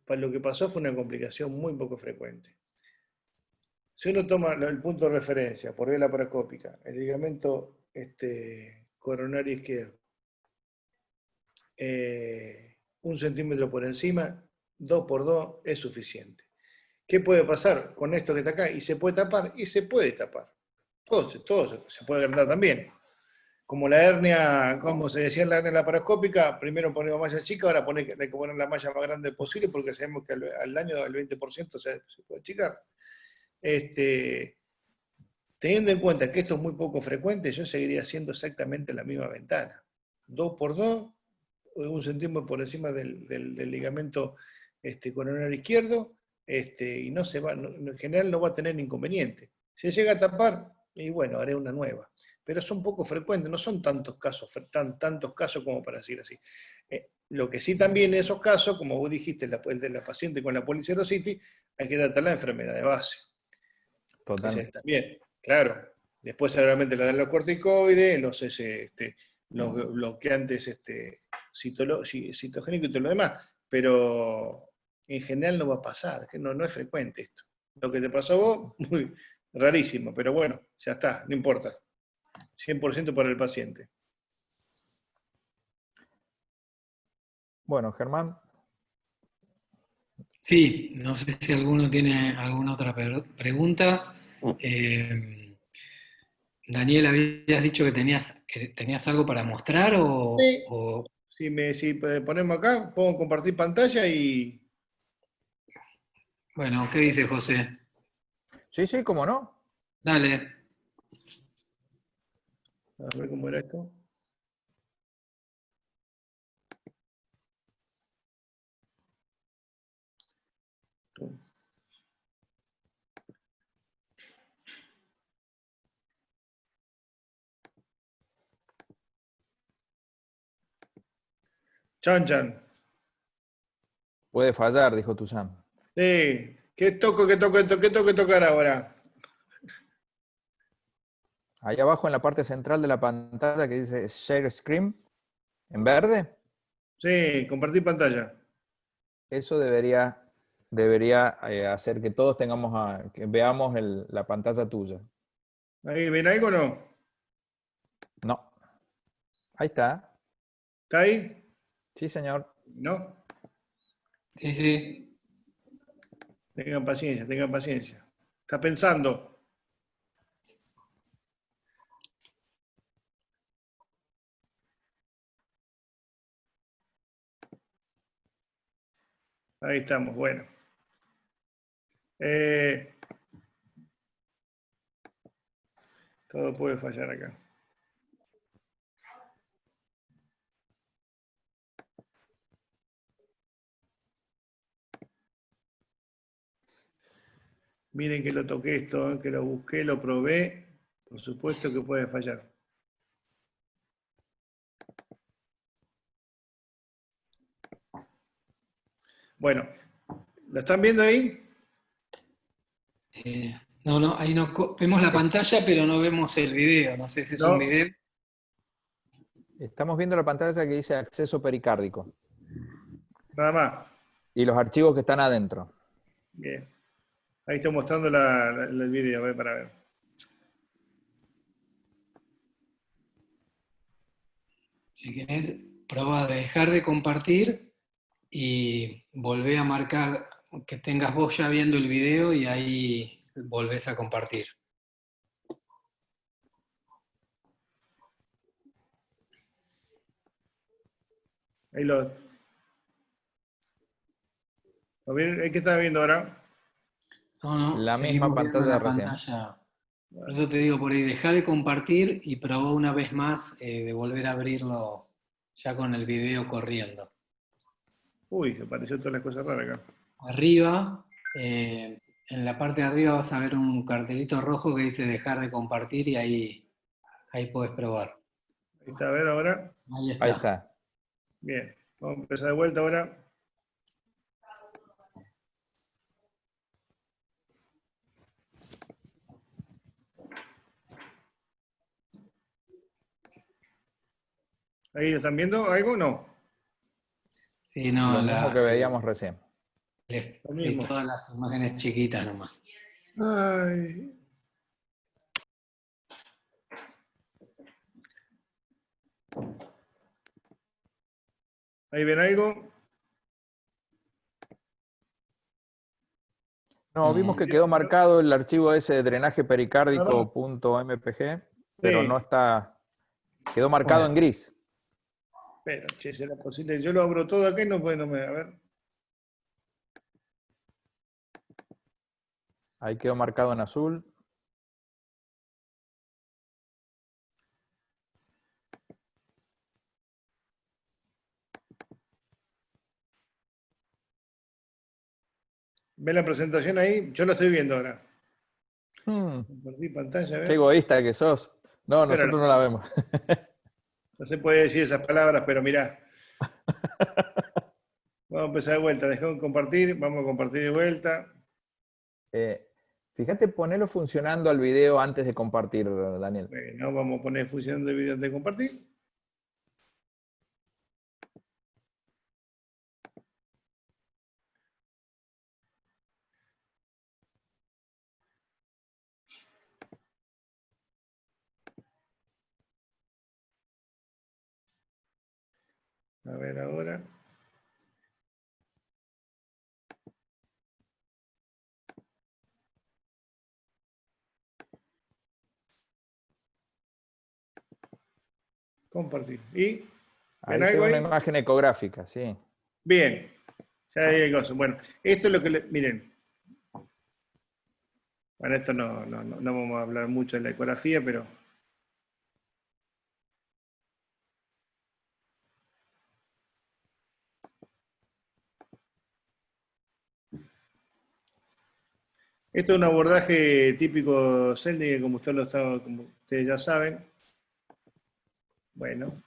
lo que pasó fue una complicación muy poco frecuente. Si uno toma el punto de referencia por vía laparoscópica, el ligamento coronario izquierdo, 1 centímetro por encima, 2 por 2 es suficiente. ¿Qué puede pasar con esto que está acá? ¿Y se puede tapar? Y se puede tapar. Todo se puede agrandar también. Como la hernia, como se decía en la hernia laparoscópica, primero ponemos malla chica, ahora hay que poner la malla más grande posible porque sabemos que al año el 20% se puede achicar. Teniendo en cuenta que esto es muy poco frecuente, yo seguiría haciendo exactamente la misma ventana. 2 por 2, 1 centímetro por encima del ligamento coronario izquierdo, y no se va, en general no va a tener inconveniente. Si llega a tapar, y bueno, haré una nueva. Pero son poco frecuentes, no son tantos casos como para decir así. Lo que sí también en esos casos, como vos dijiste, el de la paciente con la policerositis, hay que tratar la enfermedad de base. Totalmente. También, claro. Después seguramente la de los corticoides, los bloqueantes citogénicos y todo lo demás, pero en general no va a pasar, que no es frecuente esto. Lo que te pasó a vos, muy rarísimo, pero bueno, ya está, no importa. 100% para el paciente. Bueno, Germán. Sí, no sé si alguno tiene alguna otra pregunta. Daniel, habías dicho que tenías algo para mostrar Sí. o... Si ponemos acá, puedo compartir pantalla y... Bueno, ¿qué dice José? Sí, sí, cómo no. Dale. A ver cómo era esto. Chan, chan. Puede fallar, dijo Tuzán. Sí. ¿Qué toco que tocar ahora? Ahí abajo en la parte central de la pantalla que dice Share Screen, en verde, Sí, compartir pantalla. eso debería hacer que todos que veamos la pantalla tuya. ¿Ahí ven algo o no? No. Ahí está. ¿Está ahí? Sí, señor. ¿No? Sí, sí. Tengan paciencia, tengan paciencia. Está pensando. Ahí estamos, bueno. Todo puede fallar acá. Miren que lo toqué esto, que lo busqué, lo probé. Por supuesto que puede fallar. Bueno, ¿lo están viendo ahí? No, ahí no vemos la pantalla, pero no vemos el video. No sé si es un No, video. Estamos viendo la pantalla que dice acceso pericárdico nada más. y los archivos que están adentro. Bien. Ahí estoy mostrando el video, para ver. Si querés, prueba de dejar de compartir y volvé a marcar que tengas vos ya viendo el video y ahí volvés a compartir. Ahí ¿qué están viendo ahora? No, La misma seguimos viendo pantalla de la recién. pantalla. Por eso te digo por ahí, dejá de compartir y probá una vez más de volver a abrirlo ya con el video corriendo. Uy, se apareció todas las cosas raras acá. Arriba, en la parte de arriba vas a ver un cartelito rojo que dice dejar de compartir y ahí podés probar. Ahí está, a ver ahora. Ahí Ahí está. está. Bien, vamos a empezar de vuelta ahora. ¿Ahí están viendo algo o no? Sí, no, Lo mismo que veíamos recién. Lo sí, mismo. todas las imágenes chiquitas nomás. Ay. ¿Ahí ven algo? No, vimos que quedó marcado el archivo ese de drenaje pericárdico.mpg, pero Sí. no está, quedó marcado Bueno. en gris. Pero, che, ¿será posible? Yo lo abro todo acá y no puedo, a ver. Ahí quedó marcado en azul. ¿Ven la presentación ahí? Yo lo estoy viendo ahora. Hmm, Compartir pantalla, a qué ver. egoísta que sos. No, Pero nosotros no la vemos. no se puede decir esas palabras, pero mirá. Vamos a empezar de vuelta. Dejamos de compartir. Vamos a compartir de vuelta. Fíjate, ponelo funcionando al video antes de compartir, Daniel. Bueno, vamos a poner función de video de compartir. A ver ahora. Compartir. ¿Y? ¿Ven Ahí se algo ve una ahí? imagen ecográfica, sí. Bien. Ya hay cosas. Bueno, esto es lo que miren. Bueno, esto no vamos a hablar mucho de la ecografía, pero esto es un abordaje típico Seldinger, como como ustedes ya saben. Bueno.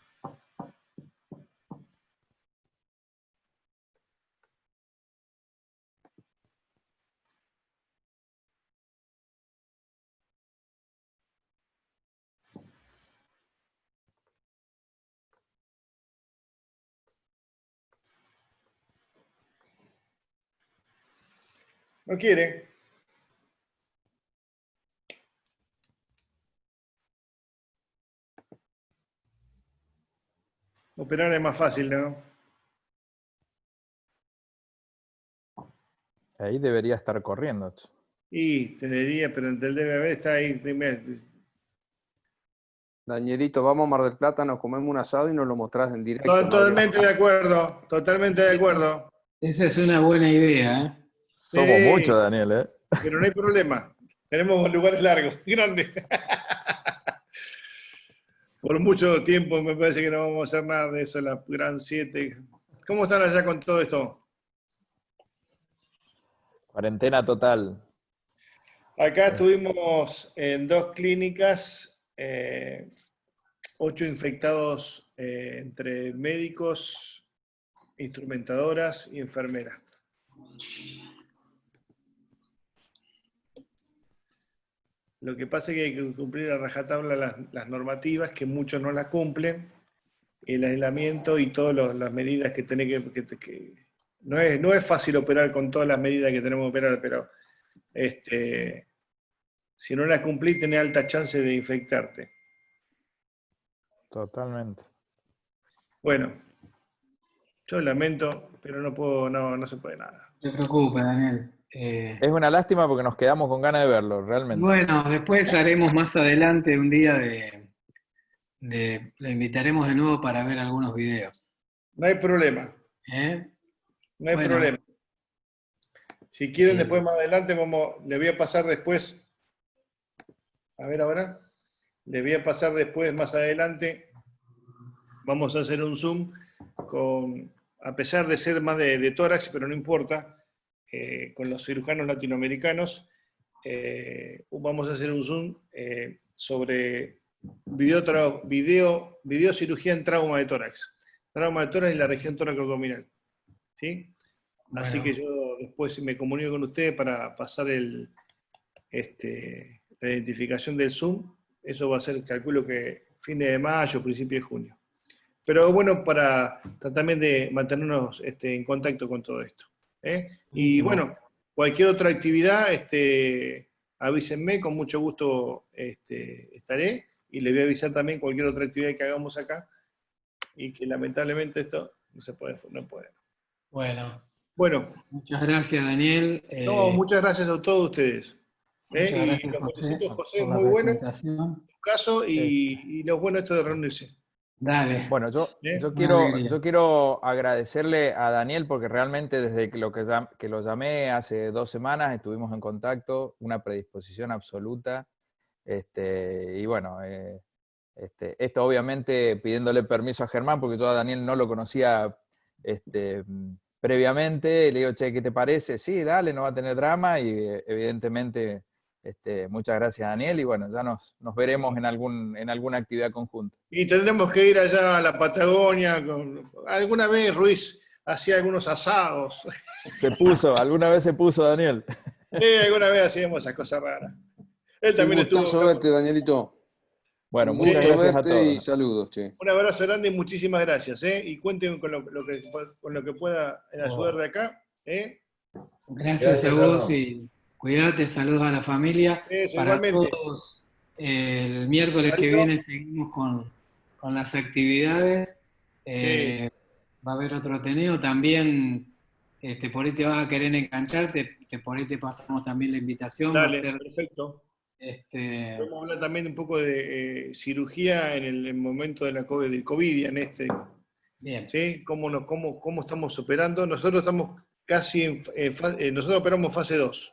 ¿No quiere? Operar es más fácil, ¿no? Ahí debería estar corriendo. Y te diría, pero el debe haber está ahí. Danielito, vamos a Mar del Plata, nos comemos un asado y nos lo mostrás en directo. Totalmente de acuerdo, totalmente de acuerdo. Esa es una buena idea, ¿eh? Somos Sí, muchos, Daniel, ¿eh? pero no hay problema. Tenemos lugares largos, grandes. Por mucho tiempo me parece que no vamos a hacer nada de eso, la Gran 7. ¿Cómo están allá con todo esto? Cuarentena total. Acá estuvimos en 2 clínicas, 8 infectados entre médicos, instrumentadoras y enfermeras. Lo que pasa es que hay que cumplir a rajatabla las normativas, que muchos no las cumplen, el aislamiento y todas las medidas que tenés que no es fácil operar con todas las medidas que tenemos que operar, pero si no las cumplís tenés alta chance de infectarte. Totalmente. Bueno, yo lamento, pero no se puede nada. No te preocupes, Daniel. Es una lástima porque nos quedamos con ganas de verlo, realmente. Bueno, después haremos más adelante un día lo invitaremos de nuevo para ver algunos videos. No hay problema, ¿Eh? no hay Bueno, problema. Si quieren, después más adelante, les voy a pasar después. A ver ahora. Les voy a pasar después, más adelante. Vamos a hacer un Zoom a pesar de ser más de tórax, pero no importa, con los cirujanos latinoamericanos. Vamos a hacer un Zoom sobre videocirugía en trauma de tórax. Trauma de tórax en la región tóraco-abdominal. ¿Sí? bueno. Así que yo después me comunico con ustedes para pasar la identificación del Zoom. Eso va a ser, calculo que fines de mayo, principio de junio. Pero bueno, para también de mantenernos en contacto con todo esto. Y bueno, cualquier otra actividad, avísenme, con mucho gusto estaré. Y les voy a avisar también cualquier otra actividad que hagamos acá. Y que lamentablemente esto no puede. Bueno. Muchas gracias, Daniel. No, muchas gracias a todos ustedes. Muchas gracias, y los José, felicito, José, por la muy bueno presentación. tu caso y lo bueno esto de reunirse. Dale. Bueno, yo alegría. quiero agradecerle a Daniel porque realmente desde que lo llamé hace 2 semanas estuvimos en contacto, una predisposición absoluta. Y bueno, esto obviamente pidiéndole permiso a Germán porque yo a Daniel no lo conocía previamente. Le digo, che, ¿qué te parece? Sí, dale, no va a tener drama y evidentemente... muchas gracias, Daniel, y bueno, ya nos veremos en alguna actividad conjunta. Y tendremos que ir allá a la Patagonia. Alguna vez Ruiz hacía algunos asados. Alguna vez se puso, Daniel. Sí, alguna vez hacíamos esas cosas raras. Él también Un gustazo verte, Danielito. Bueno, Un muchas gusto gracias a verte todos. y saludos, che. Un abrazo grande y muchísimas gracias. Y cuenten con lo que pueda ayudar de acá. Gracias a vos y cuídate, saludos a la familia. Eso, Para igualmente. todos, el miércoles que Marito. viene seguimos con las actividades. Sí. va a haber otro Ateneo también, por ahí te vas a querer enganchar, por ahí te pasamos también la invitación. Dale, Va a ser, perfecto. Podemos hablar también un poco de cirugía en el momento de del COVID, en este. Bien. ¿Sí? ¿Cómo estamos operando? Nosotros estamos casi nosotros operamos fase 2.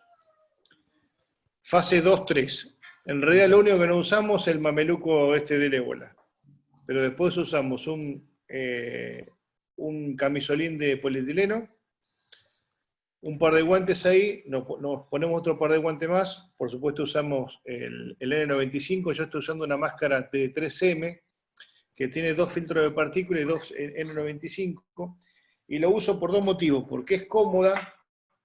Fase 2-3. En realidad lo único que no usamos es el mameluco del ébola. Pero después usamos un camisolín de polietileno, un par de guantes ahí, nos ponemos otro par de guantes más, por supuesto usamos el N95, yo estoy usando una máscara de 3M, que tiene 2 filtros de partículas y 2 N95, y lo uso por 2 motivos, porque es cómoda,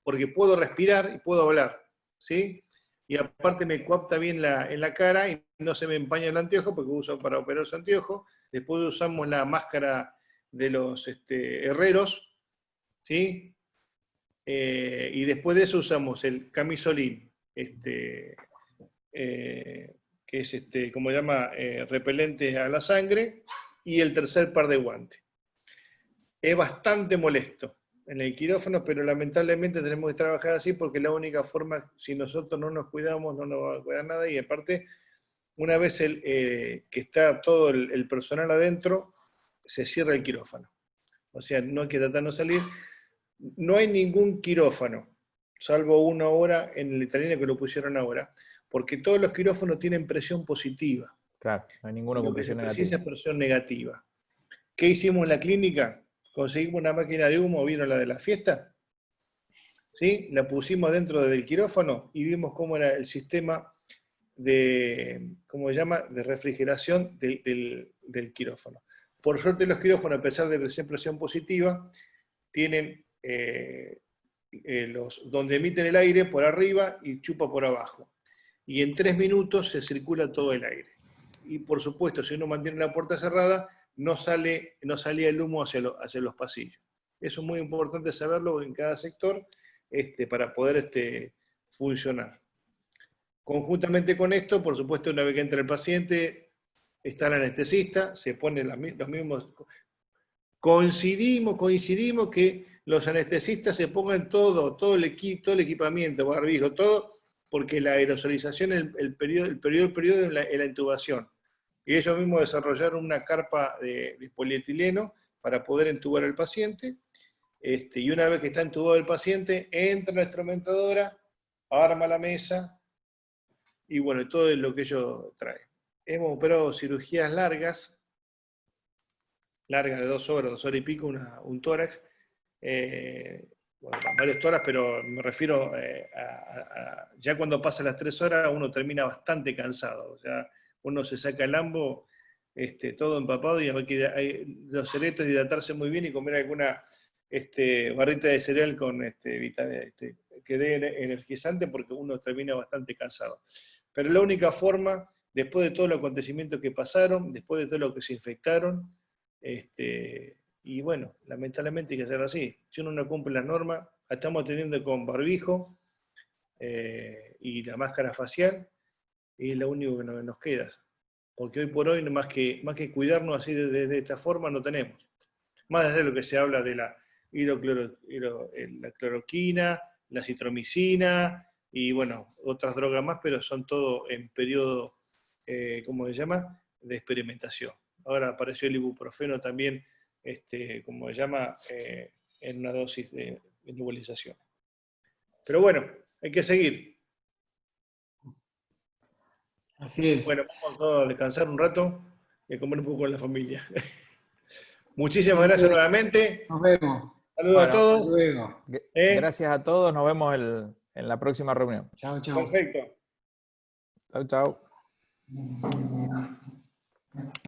porque puedo respirar y puedo hablar, ¿sí? Y aparte me coapta bien en la cara y no se me empaña el anteojo, porque uso para operar los anteojos. Después usamos la máscara de los herreros, ¿sí? Y después de eso usamos el camisolín, que es, como se llama, repelente a la sangre, y el tercer par de guantes. Es bastante molesto en el quirófano, pero lamentablemente tenemos que trabajar así porque es la única forma, si nosotros no nos cuidamos, no nos va a cuidar nada, y aparte, una vez que está todo el personal adentro, se cierra el quirófano. O sea, no hay que tratar de no salir. No hay ningún quirófano, salvo una hora en el italiano que lo pusieron ahora, porque todos los quirófanos tienen presión positiva. Claro, no hay ninguno con presión negativa. Precisa es presión negativa. ¿Qué hicimos en la clínica? Conseguimos una máquina de humo, ¿vieron la de la fiesta? ¿Sí? La pusimos dentro del quirófano y vimos cómo era el sistema de, ¿cómo se llama?, de refrigeración del quirófano. Por suerte los quirófanos, a pesar de ser presión positiva, tienen donde emiten el aire por arriba y chupa por abajo. Y en 3 minutos se circula todo el aire. Y por supuesto, si uno mantiene la puerta cerrada, no salía el humo hacia los pasillos. Eso es muy importante saberlo en cada sector para poder funcionar. Conjuntamente con esto, por supuesto, una vez que entra el paciente, está el anestesista, se ponen los mismos... Coincidimos que los anestesistas se pongan todo el equipamiento, barbijo, todo, porque la aerosolización es el periodo en la intubación. Y ellos mismos desarrollaron una carpa de polietileno para poder entubar al paciente, y una vez que está entubado el paciente, entra la instrumentadora, arma la mesa, y bueno, todo es lo que ellos traen. Hemos operado cirugías largas de 2 horas, 2 horas y pico, un tórax, bueno, varios tórax, pero me refiero ya cuando pasa las 3 horas uno termina bastante cansado, o sea, uno se saca el ambo todo empapado y los erectos hidratarse muy bien y comer alguna barrita de cereal con que dé energizante porque uno termina bastante cansado. Pero la única forma, después de todos los acontecimientos que pasaron, después de todo lo que se infectaron, y bueno, lamentablemente hay que hacerlo así. Si uno no cumple las normas, la estamos teniendo con barbijo y la máscara facial, y es lo único que nos queda. Porque hoy por hoy, más que cuidarnos así de esta forma, no tenemos. Más allá de lo que se habla de la cloroquina, la citromicina, y bueno, otras drogas más, pero son todo en periodo, ¿cómo se llama?, de experimentación. Ahora apareció el ibuprofeno también, como se llama, en una dosis de nebulización. Pero bueno, hay que seguir. Así es. Bueno, vamos a descansar un rato y a comer un poco con la familia. Muchísimas gracias nuevamente. Nos vemos. Saludos a todos. Hasta luego. Gracias a todos, nos vemos en la próxima reunión. Chao, chao. Perfecto. Chau, chau.